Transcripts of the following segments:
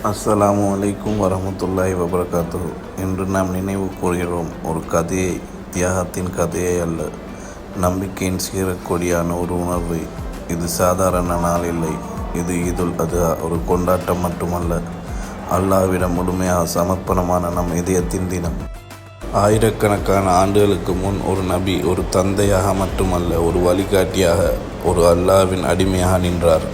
அஸ்ஸலாமு அலைக்கும் வரஹ்மத்துல்லாஹி வபரகாத்துஹு. இன்று நாம் நினைவு கூறுகிறோம் ஒரு கதையை, தியாகத்தின் கதையை அல்ல, நம்பிக்கையின் சீரக்கொடியான ஒரு உணர்வை. இது சாதாரண நாள் இல்லை, இது ஈதுல் அதுஹா ஒரு கொண்டாட்டம் மட்டுமல்ல, அல்லாஹ்விடம் முழுமையாக சமர்ப்பணமான நம் இதயத்தின் தினம். ஆயிரக்கணக்கான ஆண்டுகளுக்கு முன் ஒரு நபி ஒரு தந்தையாக மட்டுமல்ல, ஒரு வழிகாட்டியாக, ஒரு அல்லாஹ்வின் அடிமையாக நின்றார்.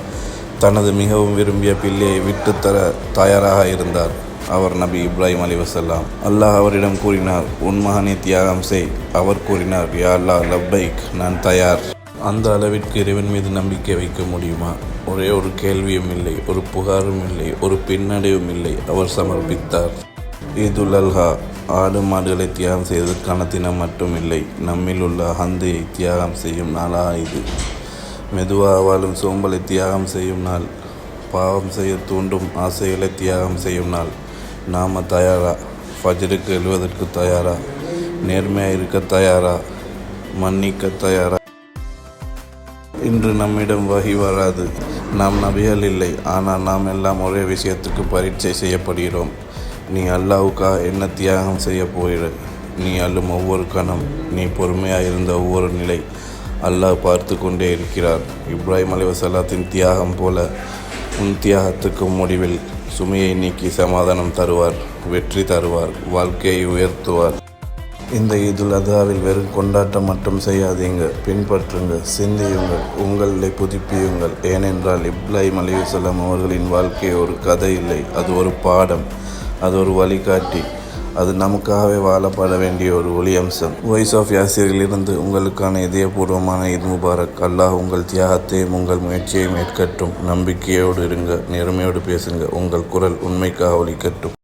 தனது மிகவும் விரும்பிய பிள்ளையை விட்டு தர தயாராக இருந்தார். அவர் நபி இப்ராஹிம் அலைஹிஸ்ஸலாம். அல்லாஹ் அவரிடம் கூறினார், உன் மகனை தியாகம் செய். அவர் கூறினார், யா அல்லாஹ், லப்பைக், நான் தயார். அந்த அளவிற்கு இறைவன் மீது நம்பிக்கை வைக்க முடியுமா? ஒரே ஒரு கேள்வியும் இல்லை, ஒரு புகாரும் இல்லை, ஒரு பின்னடைவும் இல்லை. அவர் சமர்ப்பித்தார். ஈதுல் அல்ஹா ஆடு மாடுகளை தியாகம் செய்வதற்கான தினம் மட்டும் இல்லை, நம்மில் உள்ள அகந்தையை தியாகம் செய்யும் நாளாக இது. மெதுவாக வாழும் சோம்பலை தியாகம் செய்யும் நாள், பாவம் செய்ய தூண்டும் ஆசைகளை தியாகம் செய்யும் நாள். நாம் தயாரா? ஃபஜ்ருக்கு எழுவதற்கு தயாரா? நேர்மையாக இருக்க தயாரா? மன்னிக்க தயாரா? இன்று நம்மிடம் வஹி வராது. நாம் நபிகள் இல்லை, ஆனால் நாம் எல்லாம் ஒரே விஷயத்துக்கு பரீட்சை செய்யப்படுகிறோம். நீ அல்லாஹ்வுக்காக என்ன தியாகம் செய்ய போகிற? நீ அள்ளும் ஒவ்வொரு கணம், நீ பொறுமையாக இருந்த ஒவ்வொரு நிலை, அல்லாஹ் பார்த்து கொண்டே இருக்கிறார். இப்ராஹிம் அலைஹிஸ்ஸலாத்தின் தியாகம் போல உன் தியாகத்துக்கு முடிவில் சுமையை நீக்கி சமாதானம் தருவார், வெற்றி தருவார், வாழ்க்கையை உயர்த்துவார். இந்த ஈதுல் அதுஹாவில் வெறும் கொண்டாட்டம் மட்டும் செய்யாதீங்க, பின்பற்றுங்க, சிந்தியுங்கள், உங்களை புதுப்பியுங்கள். ஏனென்றால் இப்ராஹிம் அலைஹிஸ்ஸலாம் அவர்களின் வாழ்க்கை ஒரு கதை இல்லை, அது ஒரு பாடம், அது ஒரு வழிகாட்டி, அது நமக்காகவே வாழப்பட வேண்டிய ஒரு ஒளி அம்சம். வாய்ஸ் ஆஃப் யாசிரிலிருந்து உங்களுக்கான இதயபூர்வமான ஈத் முபாரக். அல்லாஹ் உங்கள் தியாகத்தையும் உங்கள் முயற்சியையும் ஏற்கட்டும். நம்பிக்கையோடு இருங்க, நேர்மையோடு பேசுங்க, உங்கள் குரல் உண்மைக்காக ஒலிக்கட்டும்.